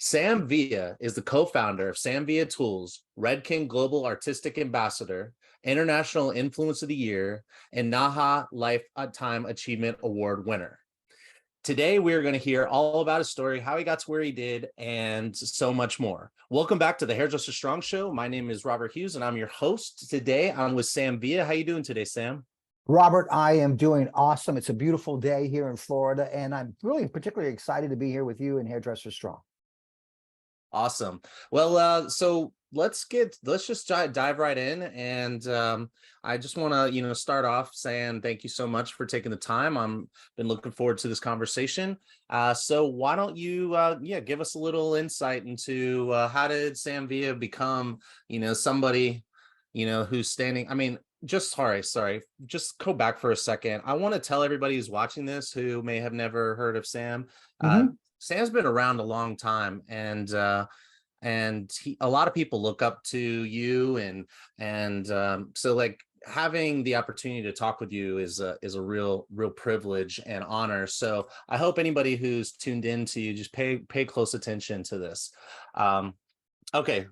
Sam Villa is the co-founder of Sam Villa Tools, Redken Global Artistic Ambassador, International Influence of the Year, and NAHA Lifetime Achievement Award winner. Today, we're going to hear all about his story, how he got to where he did, and so much more. Welcome back to the Hairdresser Strong Show. My name is Robert Hughes, and I'm your host. Today, I'm with Sam Villa. How you doing today, Sam? Robert, I am doing awesome. It's a beautiful day here in Florida, and I'm really particularly excited to be here with you and Hairdresser Strong. Awesome. Well, so let's just dive right in. And I just want to, start off saying thank you so much for taking the time. I'm been looking forward to this conversation. So why don't you, give us a little insight into how did Sam Villa become, somebody, who's standing. I mean, just just go back for a second. I want to tell everybody who's watching this who may have never heard of Sam. Sam's been around a long time, and a lot of people look up to you, and so like having the opportunity to talk with you is a real privilege and honor. So I hope anybody who's tuned in to you just pay close attention to this. Okay,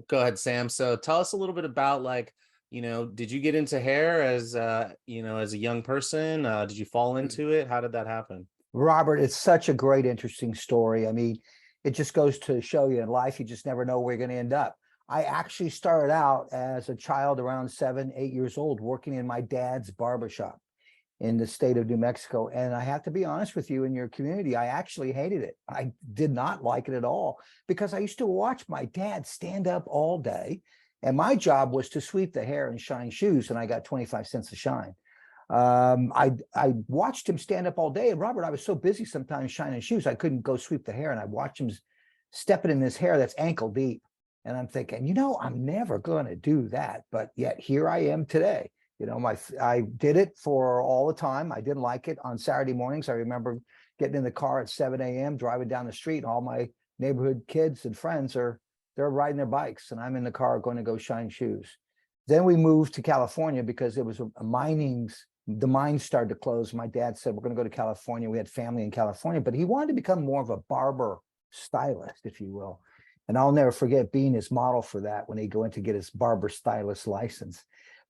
go ahead, Sam. So tell us a little bit about, like, did you get into hair as as a young person? Did you fall into it? How did that happen? Robert, it's such a great, interesting story. I mean, it just goes to show you in life, you just never know where you're going to end up. I actually started out as a child around 7, 8 years old, working in my dad's barbershop in the state of New Mexico. And I have to be honest with you, in your community, I actually hated it. I did not like it at all, because I used to watch my dad stand up all day. And my job was to sweep the hair and shine shoes, and I got 25 cents a shine. I watched him stand up all day, and Robert, I was so busy sometimes shining shoes, I couldn't go sweep the hair, and I watched him stepping in this hair that's ankle deep. And I'm thinking, I'm never going to do that. But yet here I am today. I did it for all the time. I didn't like it. On Saturday mornings, I remember getting in the car at 7 a.m., driving down the street, and all my neighborhood kids and friends they're riding their bikes, and I'm in the car going to go shine shoes. Then we moved to California because it was the mines started to close. My dad said, we're going to go to California. We had family in California, but he wanted to become more of a barber stylist, if you will. And I'll never forget being his model for that when he went to get his barber stylist license.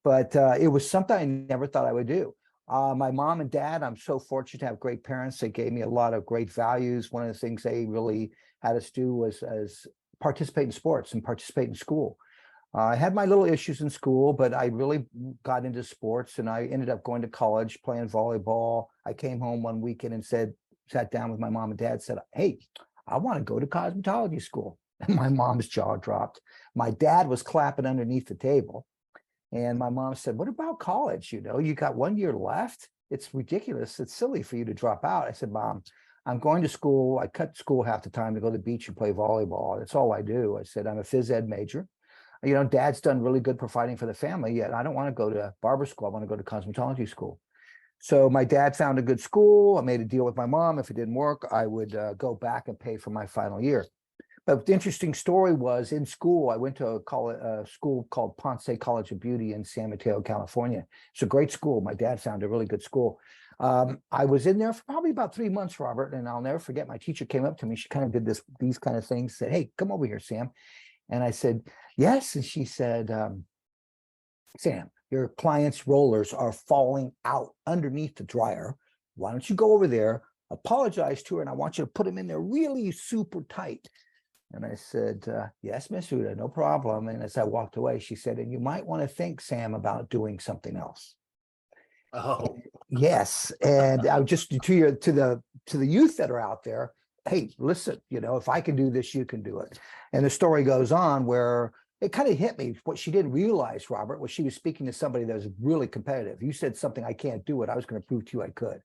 But it was something I never thought I would do. My mom and dad, I'm so fortunate to have great parents. They gave me a lot of great values. One of the things they really had us do was participate in sports and participate in school. I had my little issues in school, but I really got into sports, and I ended up going to college, playing volleyball. I came home one weekend and sat down with my mom and dad, said, hey, I want to go to cosmetology school. And my mom's jaw dropped. My dad was clapping underneath the table. And my mom said, what about college? You got 1 year left. It's ridiculous. It's silly for you to drop out. I said, Mom, I'm going to school. I cut school half the time to go to the beach and play volleyball. That's all I do. I said, I'm a phys ed major. Dad's done really good providing for the family, yet I don't want to go to barber school. I want to go to cosmetology school. So my dad found a good school. I made a deal with my mom. If it didn't work, I would go back and pay for my final year. But the interesting story was, in school, I went to a school called Ponce College of Beauty in San Mateo, California. It's a great school. My dad found a really good school. I was in there for probably about 3 months, Robert, and I'll never forget, my teacher came up to me. She kind of did these kind of things, said, hey, come over here, Sam. And I said, yes. And she said, Sam, your client's rollers are falling out underneath the dryer. Why don't you go over there, apologize to her, and I want you to put them in there really super tight. And I said, yes, Miss Huda, no problem. And as I walked away, she said, and you might want to think, Sam, about doing something else. Oh, yes. And I just to the youth that are out there, hey, listen, if I can do this, you can do it. And the story goes on where it kind of hit me. What she didn't realize, Robert, was she was speaking to somebody that was really competitive. You said something, I can't do it. I was going to prove to you I could.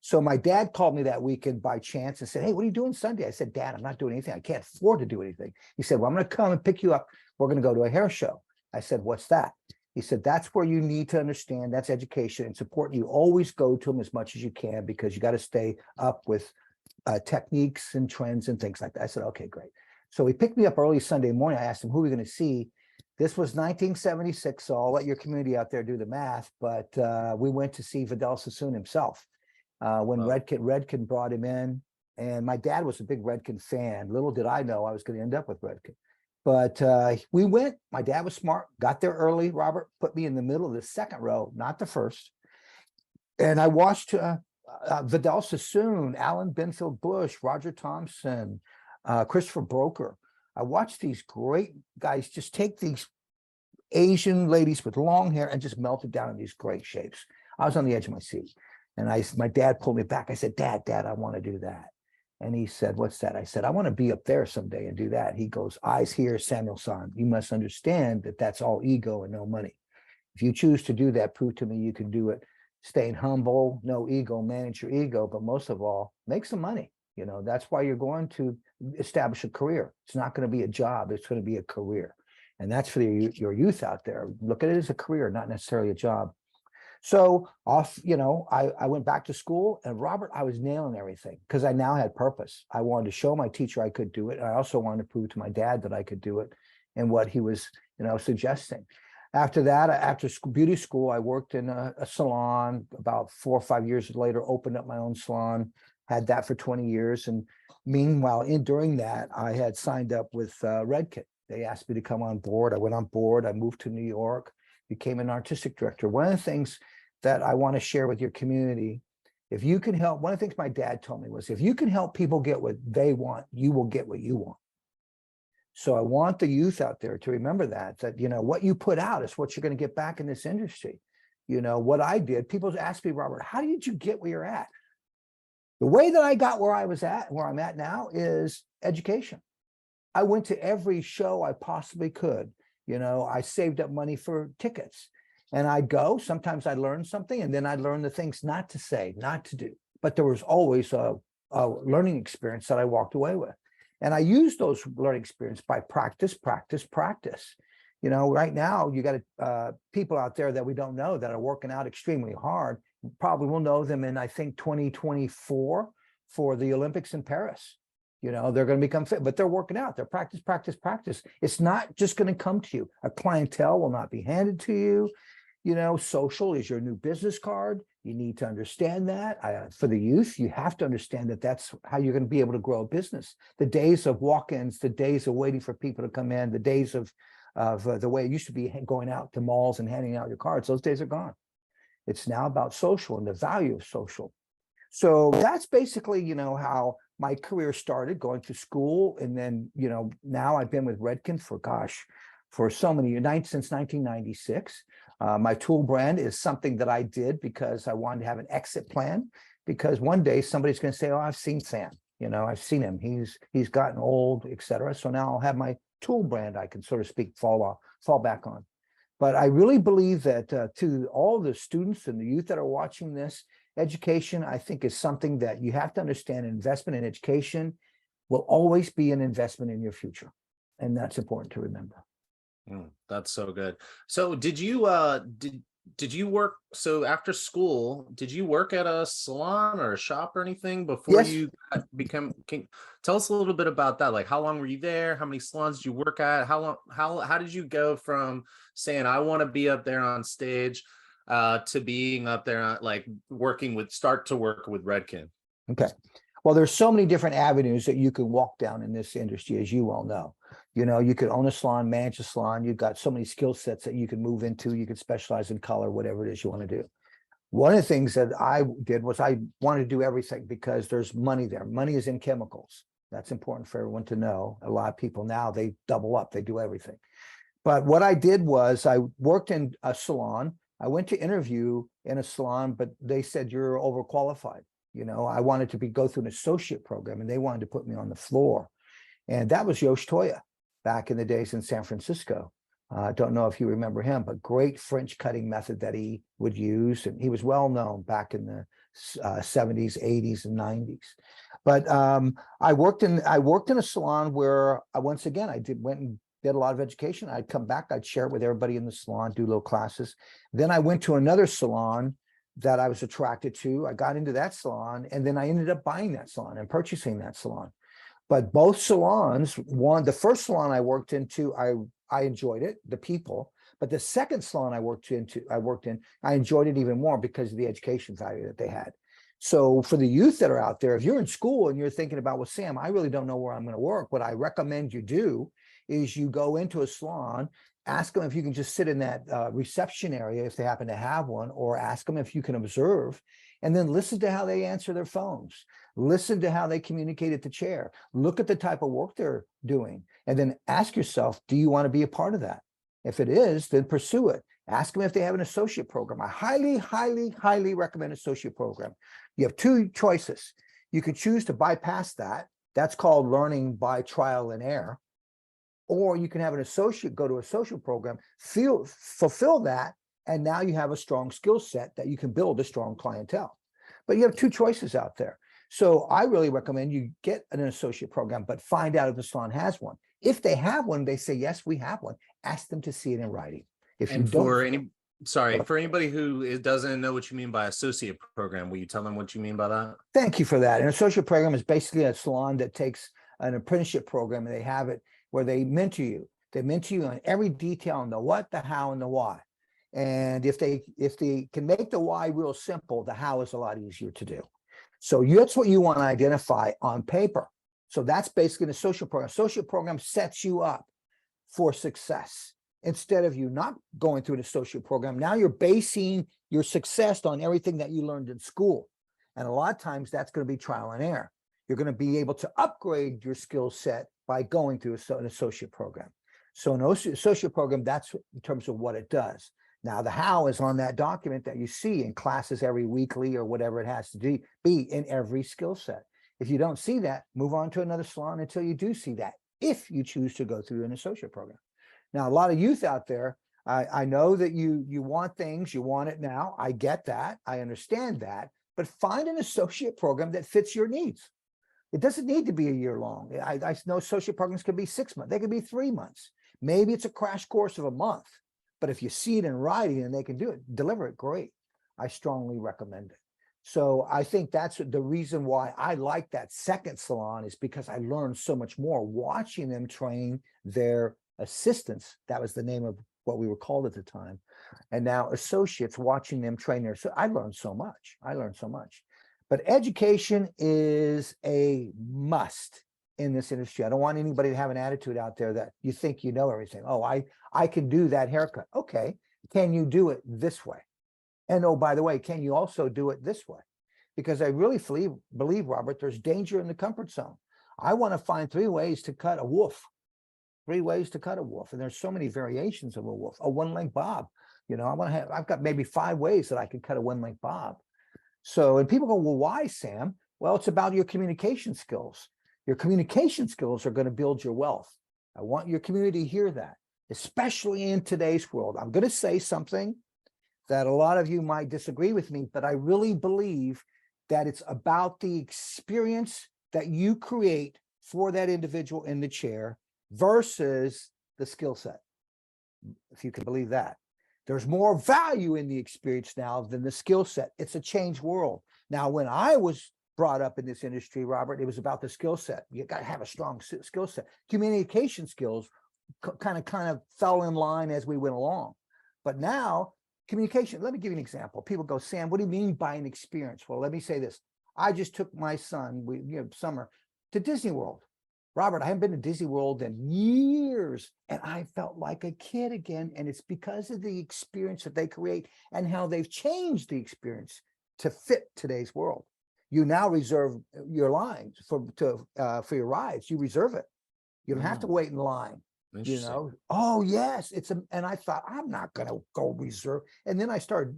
So my dad called me that weekend by chance and said, hey, what are you doing Sunday? I said, Dad, I'm not doing anything. I can't afford to do anything. He said, well, I'm going to come and pick you up. We're going to go to a hair show. I said, what's that? He said, that's where you need to understand. That's education. It's important. You always go to them as much as you can, because you got to stay up with techniques and trends and things like that. I said, okay, great. So he picked me up early Sunday morning. I asked him, who are we going to see? This was 1976, so I'll let your community out there do the math. But we went to see Vidal Sassoon himself when Redken brought him in, And my dad was a big Redken fan. Little did I know I was going to end up with Redken. But we went. My dad was smart, got there early. Robert put me in the middle of the second row, not the first. And I watched Vidal Sassoon, Alan Benfield Bush, Roger Thompson, Christopher Broker. I watched these great guys just take these Asian ladies with long hair and just melt it down in these great shapes. I was on the edge of my seat. And my dad pulled me back. I said, Dad, I want to do that. And he said, what's that? I said, I want to be up there someday and do that. He goes, eyes here, Samuel-san. You must understand that that's all ego and no money. If you choose to do that, prove to me you can do it. Staying humble, no ego, manage your ego, but most of all, make some money. You know, that's why you're going to establish a career. It's not going to be a job. It's going to be a career. And that's for your youth out there. Look at it as a career, not necessarily a job. So I went back to school, and Robert, I was nailing everything because I now had purpose. I wanted to show my teacher I could do it. I also wanted to prove to my dad that I could do it and what he was, suggesting. After that, after beauty school, I worked in a salon. About 4 or 5 years later, opened up my own salon, had that for 20 years. And meanwhile, during that, I had signed up with Redken. They asked me to come on board. I went on board. I moved to New York, became an artistic director. One of the things that I want to share with your community, if you can help, one of the things my dad told me was, if you can help people get what they want, you will get what you want. So I want the youth out there to remember that what you put out is what you're going to get back in this industry. What I did, people ask me, Robert, how did you get where you're at? The way that I got where I'm at now is education. I went to every show I possibly could. I saved up money for tickets, and I'd go. Sometimes I'd learn something, and then I'd learn the things not to say, not to do. But there was always a learning experience that I walked away with. And I used those learning experience by practice. Right now, you got people out there that we don't know that are working out extremely hard. Probably will know them in, I think, 2024 for the Olympics in Paris. They're going to become fit, but they're working out. They're practice. It's not just going to come to you. A clientele will not be handed to you. Social is your new business card. You need to understand that. For the youth, you have to understand that that's how you're going to be able to grow a business. The days of walk-ins, the days of waiting for people to come in, the days of the way it used to be going out to malls and handing out your cards, those days are gone. It's now about social and the value of social. So that's basically, how my career started, going to school. And then, now I've been with Redken for so many years, since 1996. My tool brand is something that I did because I wanted to have an exit plan, because one day somebody's going to say, oh, I've seen Sam, I've seen him. He's gotten old, etc. So now I'll have my tool brand I can, so to speak, fall back on. But I really believe that to all the students and the youth that are watching this, education, I think, is something that you have to understand. Investment in education will always be an investment in your future. And that's important to remember. That's so good. So did you did you work, so after school, did you work at a salon or a shop or anything before Yes. you tell us a little bit about that? Like, how long were you there? How many salons did you work at? How did you go from saying, I want to be up there on stage, to being up there, like start to work with Redken? Okay. Well, there's so many different avenues that you can walk down in this industry, as you well know. You could own a salon, manage a salon. You've got so many skill sets that you can move into. You could specialize in color, whatever it is you want to do. One of the things that I did was I wanted to do everything because there's money there. Money is in chemicals. That's important for everyone to know. A lot of people now, they double up, they do everything. But what I did was I worked in a salon. I went to interview in a salon, but they said you're overqualified. I wanted to go through an associate program, and they wanted to put me on the floor. And that was Yosh Toya back in the days in San Francisco. I don't know if you remember him, but great French cutting method that he would use. And he was well known back in the 70s, 80s, and 90s. But I worked in a salon where once again, went and did a lot of education. I'd come back, I'd share it with everybody in the salon, do little classes. Then I went to another salon that I was attracted to. I got into that salon, and then I ended up buying that salon and purchasing that salon. But both salons, the first salon I worked into, I enjoyed it, the people. But the second salon I worked in, I enjoyed it even more because of the education value that they had. So for the youth that are out there, if you're in school and you're thinking about, well, Sam, I really don't know where I'm going to work, what I recommend you do is you go into a salon, ask them if you can just sit in that reception area if they happen to have one, or ask them if you can observe, and then listen to how they answer their phones. Listen to how they communicate at the chair. Look at the type of work they're doing, and then ask yourself, do you want to be a part of that? If it is, then pursue it. Ask them if they have an associate program. I highly, highly, highly recommend associate program. You have two choices. You can choose to bypass that. That's called learning by trial and error. Or you can have an associate go to a social program, fulfill that, and now you have a strong skill set that you can build a strong clientele. But you have two choices out there. So I really recommend you get an associate program, but find out if the salon has one. If they have one, they say, yes, we have one. Ask them to see it in writing. If you And don't, for anybody who doesn't know what you mean by associate program, will you tell them what you mean by that? thank you for that. An associate program is basically a salon that takes an apprenticeship program, and they have it where they mentor you. They mentor you on every detail on the what, the how, and the why. And if they can make the why real simple, the how is a lot easier to do. So that's what you want to identify on paper. So that's basically an associate program. Associate program sets you up for success. Instead of you not going through an associate program, now you're basing your success on everything that you learned in school. And a lot of times that's going to be trial and error. You're going to be able to upgrade your skill set by going through an associate program. So an associate program, that's in terms of what it does. Now, the how is on that document that you see in classes every weekly or whatever it has to be in every skill set. If you don't see that, move on to another salon until you do see that, if you choose to go through an associate program. Now, a lot of youth out there, I know that you want things, you want it now. I get that. I understand that. But find an associate program that fits your needs. It doesn't need to be a year long. I know associate programs can be 6 months. They can be 3 months. Maybe it's a crash course of a month. But if you see it in writing and they can do it, deliver it, great. I strongly recommend it. So I think that's the reason why I like that second salon, is because I learned so much more watching them train their assistants. That was the name of what we were called at the time. And now associates, watching them train their, so I learned so much. I learned so much. But education is a must in this industry. I don't want anybody to have an attitude out there that you think you know everything. Oh, I can do that haircut. Okay. Can you do it this way? And oh, by the way, can you also do it this way? Because I really believe, Robert, there's danger in the comfort zone. I want to find 3 ways to cut a wolf. 3 ways to cut a wolf. And there's so many variations of a wolf. A one-length bob. You know, I've got maybe 5 ways that I can cut a one-length bob. So, and people go, well, why, Sam? Well, it's about your communication skills. Your communication skills are going to build your wealth. I want your community to hear that, especially in today's world. I'm going to say something that a lot of you might disagree with me, but I really believe that it's about the experience that you create for that individual in the chair versus the skill set. If you can believe that. There's more value in the experience now than the skill set. It's a changed world. Now, when I was brought up in this industry, Robert, it was about the skill set. You got to have a strong skill set. Communication skills kind of fell in line as we went along. But now, communication, let me give you an example. People go, Sam, what do you mean by an experience? Well, let me say this. I just took my son, summer, to Disney World. Robert, I haven't been to Disney World in years, and I felt like a kid again. And it's because of the experience that they create and how they've changed the experience to fit today's world. You now reserve your lines for your rides. You reserve it. You don't have to wait in line. You know, oh yes, and I thought, I'm not gonna go reserve. And then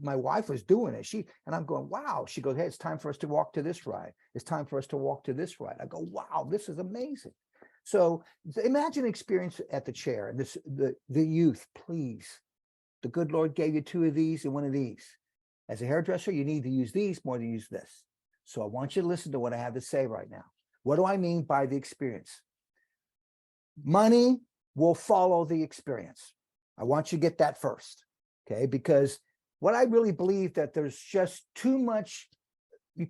my wife was doing it. And I'm going, wow. She goes, hey, it's time for us to walk to this ride. It's time for us to walk to this ride. I go, wow, this is amazing. So imagine experience at the chair. And the youth, please. The good Lord gave you 2 of these and 1 of these. As a hairdresser, you need to use these more than use this. So I want you to listen to what I have to say right now. What do I mean by the experience? Money will follow the experience. I want you to get that first, okay? Because what I really believe that there's just too much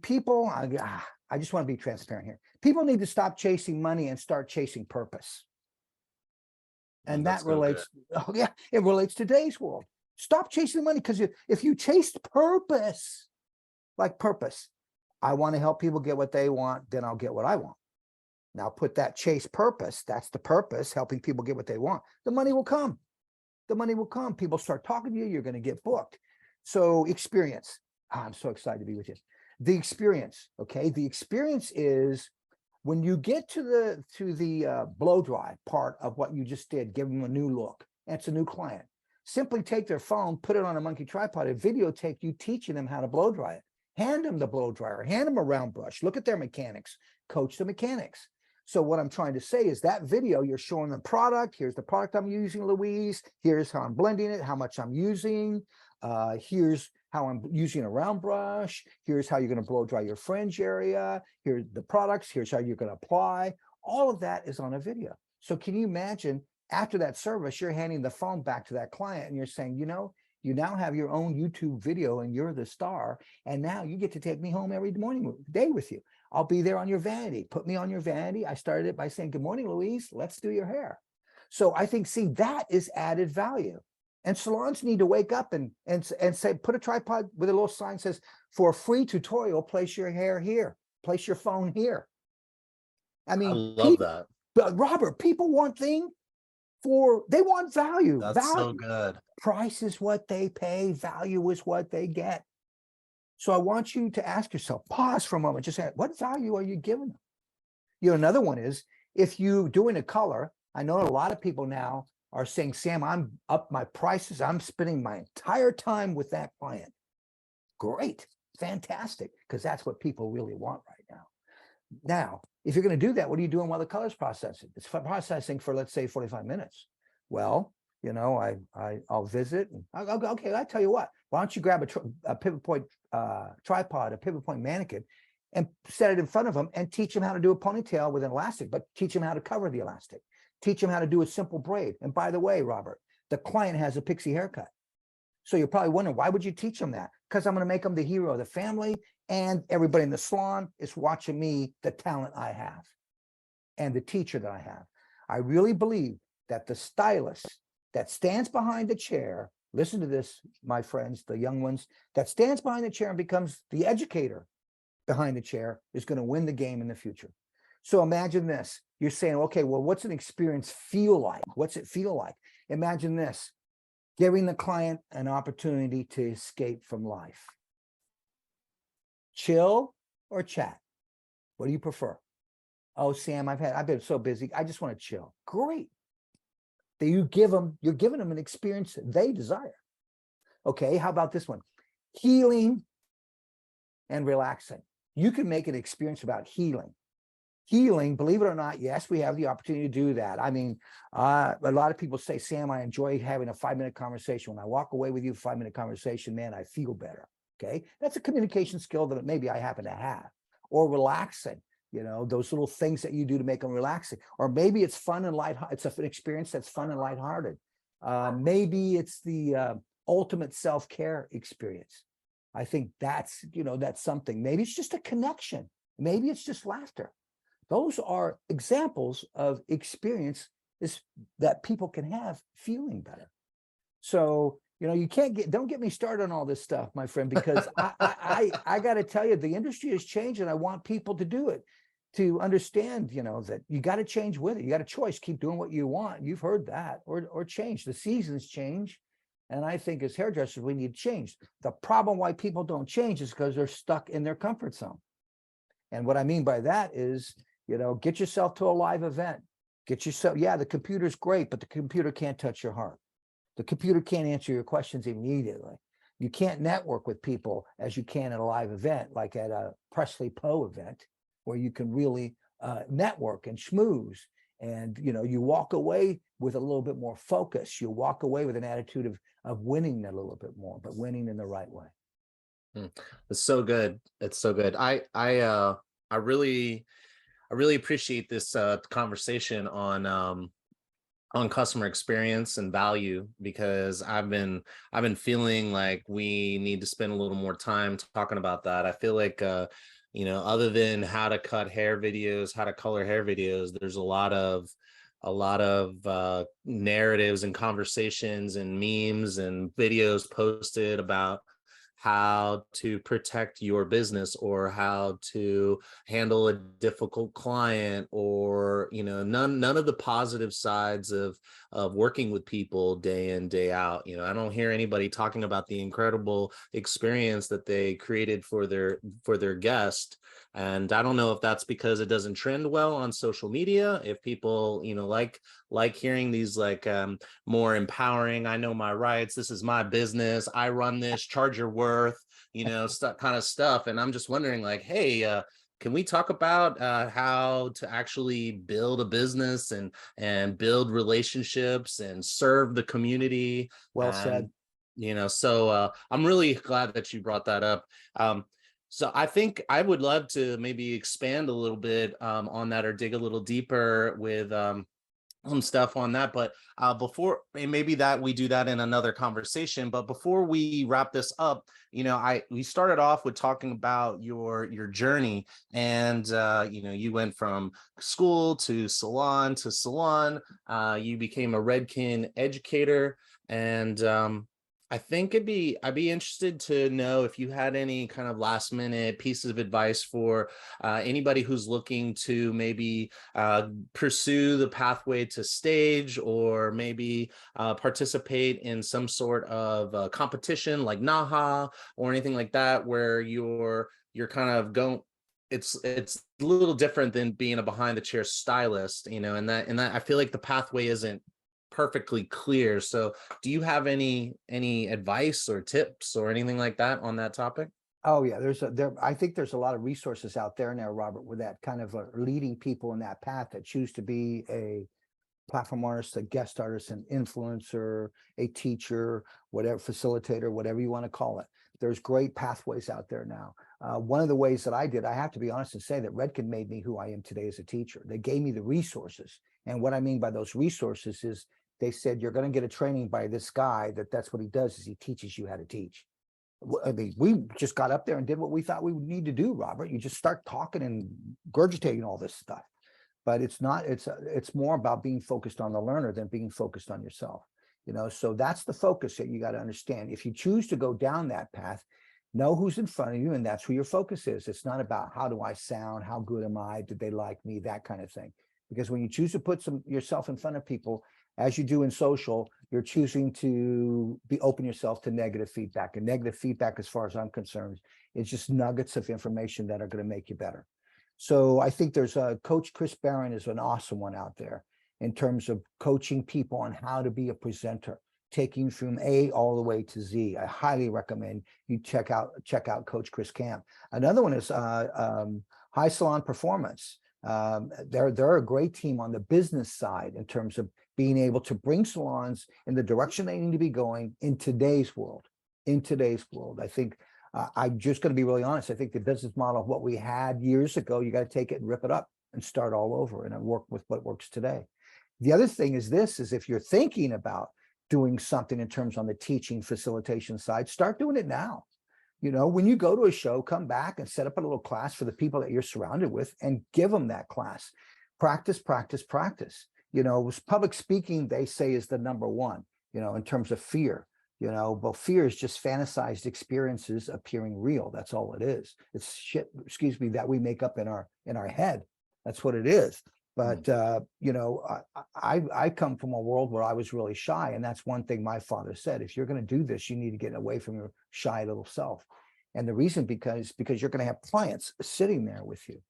people, I just want to be transparent here. People need to stop chasing money and start chasing purpose. And that relates, oh yeah, it relates to today's world. Stop chasing money, because if you chased purpose, like purpose, I want to help people get what they want, then I'll get what I want. Now put that chase purpose, that's the purpose, helping people get what they want. The money will come. The money will come. People start talking to you, you're going to get booked. So experience. I'm so excited to be with you. The experience, okay? The experience is when you get to the blow dry part of what you just did, give them a new look. And it's a new client. Simply take their phone, put it on a monkey tripod, and videotape you teaching them how to blow dry it. Hand them the blow dryer, hand them a round brush, look at their mechanics, coach the mechanics. So what I'm trying to say is that video, you're showing the product. Here's the product I'm using, Louise. Here's how I'm blending it, how much I'm using. Here's how I'm using a round brush. Here's how you're going to blow dry your fringe area. Here's the products. Here's how you're going to apply. All of that is on a video. So can you imagine after that service, you're handing the phone back to that client and you're saying, you know, you now have your own YouTube video and you're the star. And now you get to take me home every day with you. I'll be there on your vanity. Put me on your vanity. I started it by saying, good morning, Louise. Let's do your hair. So I think, see, that is added value. And salons need to wake up and say, put a tripod with a little sign that says, for a free tutorial, place your hair here. Place your phone here. I I mean, love that. but Robert, people want things they want value. That's so Value. good. Price is what they pay. Value is what they get. So I want you to ask yourself, pause for a moment, just say, what value are you giving them? You know, another one is if you doing a color, I know a lot of people now are saying, Sam, I'm up my prices. I'm spending my entire time with that client. Great, fantastic, because that's what people really want right now. Now, if you're going to do that, what are you doing while the color's processing? It's processing for, let's say, 45 minutes. Well, you know, I'll visit and I'll go, okay, I tell you what, why don't you grab a pivot point tripod, a pivot point mannequin, and set it in front of them and teach them how to do a ponytail with an elastic, but teach them how to cover the elastic. Teach them how to do a simple braid. And by the way, Robert, the client has a pixie haircut. So you're probably wondering, why would you teach them that? Because I'm going to make them the hero of the family, and everybody in the salon is watching me, the talent I have and the teacher that I have. I really believe that the stylist that stands behind the chair, listen to this, my friends, the young ones, that stands behind the chair and becomes the educator behind the chair is going to win the game in the future. So imagine this. You're saying, okay, well, what's an experience feel like? What's it feel like? Imagine this. Giving the client an opportunity to escape from life. Chill or chat? What do you prefer? Oh, Sam, I've been so busy. I just want to chill. Great. You're giving them an experience they desire. Okay, how about this one? Healing and relaxing. You can make an experience about healing. Healing, believe it or not, yes, we have the opportunity to do that. I mean, a lot of people say, Sam, I enjoy having a 5-minute conversation. When I walk away with you, 5-minute conversation, man, I feel better. Okay, that's a communication skill that maybe I happen to have. Or relaxing, you know, those little things that you do to make them relaxing. Or maybe it's fun and light. It's an experience that's fun and lighthearted. Maybe it's the ultimate self-care experience. I think that's, you know, that's something. Maybe it's just a connection. Maybe it's just laughter. Those are examples of experience that people can have feeling better. So, you know, don't get me started on all this stuff, my friend, because I got to tell you, the industry has changed and I want people to do it, to understand, you know, that you got to change with it. You got a choice, keep doing what you want. You've heard that, or change. The seasons change. And I think as hairdressers, we need change. The problem why people don't change is because they're stuck in their comfort zone. And what I mean by that is, you know, get yourself to a live event. Get yourself, yeah, the computer's great, but the computer can't touch your heart. The computer can't answer your questions immediately. You can't network with people as you can at a live event, like at a Presley Poe event, where you can really network and schmooze. And, you know, you walk away with a little bit more focus. You walk away with an attitude of winning a little bit more, but winning in the right way. It's so good. It's so good. I really appreciate this conversation on customer experience and value, because I've been feeling like we need to spend a little more time talking about that. I feel like you know, other than how to cut hair videos, how to color hair videos, there's a lot of narratives and conversations and memes and videos posted about how to protect your business or how to handle a difficult client, or none of the positive sides of working with people day in day out. I don't hear anybody talking about the incredible experience that they created for their guest. And I don't know if that's because it doesn't trend well on social media, if people like hearing these like more empowering, I know my rights, this is my business, I run this, charge your worth, stuff kind of stuff. And I'm just wondering, like, hey, can we talk about how to actually build a business and build relationships and serve the community? Well And said. I'm really glad that you brought that up. So I think I would love to maybe expand a little bit on that, or dig a little deeper with some stuff on that. But before, and maybe that we do that in another conversation. But before we wrap this up, we started off with talking about your journey, and you went from school to salon to salon. You became a Redkin educator, and I think I'd be interested to know if you had any kind of last minute pieces of advice for anybody who's looking to maybe pursue the pathway to stage, or maybe participate in some sort of competition like NAHA or anything like that, where you're kind of going. It's a little different than being a behind the chair stylist, and that I feel like the pathway isn't perfectly clear. So do you have any advice or tips or anything like that on that topic? Oh yeah, I think there's a lot of resources out there now, Robert, with that kind of leading people in that path that choose to be a platform artist, a guest artist, an influencer, a teacher, whatever, facilitator, whatever you want to call it. There's great pathways out there now. One of the ways that I did, I have to be honest and say that Redken made me who I am today as a teacher. They gave me the resources. And what I mean by those resources is they said, you're going to get a training by this guy that's what he does, is he teaches you how to teach. I mean, we just got up there and did what we thought we would need to do, Robert. You just start talking and gurgitating all this stuff. But it's more about being focused on the learner than being focused on yourself. So that's the focus that you got to understand. If you choose to go down that path, know who's in front of you, and that's who your focus is. It's not about how do I sound, how good am I, did they like me, that kind of thing. Because when you choose to put yourself in front of people, as you do in social, you're choosing to open yourself to negative feedback. And negative feedback, as far as I'm concerned, is just nuggets of information that are going to make you better. So I think there's Coach Chris Barron is an awesome one out there in terms of coaching people on how to be a presenter, taking from A all the way to Z. I highly recommend you check out Coach Chris Camp. Another one is High Salon Performance. They're a great team on the business side in terms of being able to bring salons in the direction they need to be going in today's world. I think I'm just going to be really honest. I think the business model of what we had years ago, you got to take it and rip it up and start all over and work with what works today. The other thing is if you're thinking about doing something in terms on the teaching facilitation side, start doing it now. When you go to a show, come back and set up a little class for the people that you're surrounded with and give them that class. Practice, practice, practice. Public speaking, they say, is the number one, in terms of fear. But fear is just fantasized experiences appearing real. That's all it is. It's shit, that we make up in our head. That's what it is. But I come from a world where I was really shy, and that's one thing my father said: if you're going to do this, you need to get away from your shy little self. And the reason because you're going to have clients sitting there with you.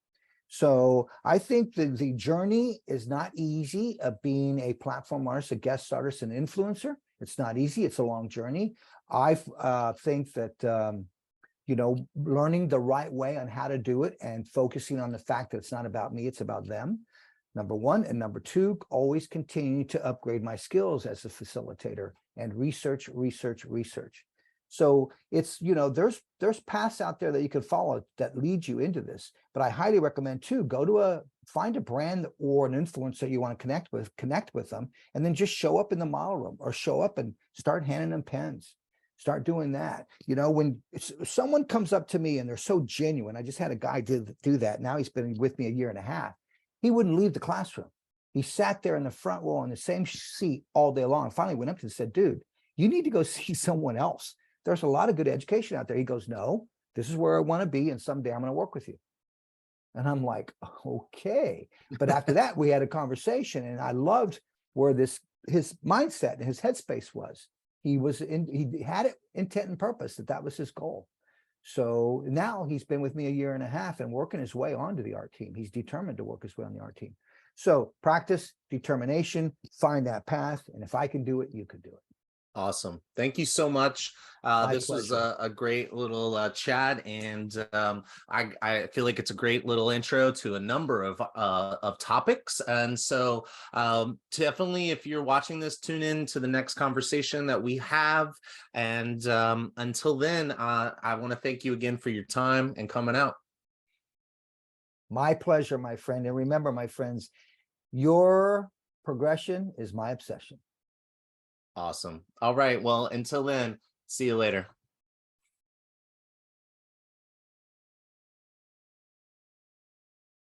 So I think the journey is not easy of being a platform artist, a guest artist, an influencer. It's not easy. It's a long journey. I think that, learning the right way on how to do it and focusing on the fact that it's not about me, it's about them. Number one. And number two, always continue to upgrade my skills as a facilitator and research. So it's, there's paths out there that you could follow that lead you into this. But I highly recommend too, find a brand or an influencer you want to connect with them, and then just show up in the model room or show up and start handing them pens. Start doing that. When someone comes up to me and they're so genuine, I just had a guy do that. Now he's been with me a year and a half. He wouldn't leave the classroom. He sat there in the front row in the same seat all day long. And finally went up to him and said, dude, you need to go see someone else. there's a lot of good education out there. He goes, no, this is where I want to be. And someday I'm going to work with you. And I'm like, okay. But after that, we had a conversation, and I loved where his mindset and his headspace was. He had it intent and purpose that was his goal. So now he's been with me a year and a half and working his way onto the art team. He's determined to work his way on the art team. So practice, determination, find that path. And if I can do it, you can do it. Awesome. Thank you so much. My This was pleasure. a great little chat, and I feel like it's a great little intro to a number of topics. And so definitely, if you're watching this, tune in to the next conversation that we have. And until then, I want to thank you again for your time and coming out. My pleasure, my friend. And remember, my friends, your progression is my obsession. Awesome. All right. Well, until then, see you later.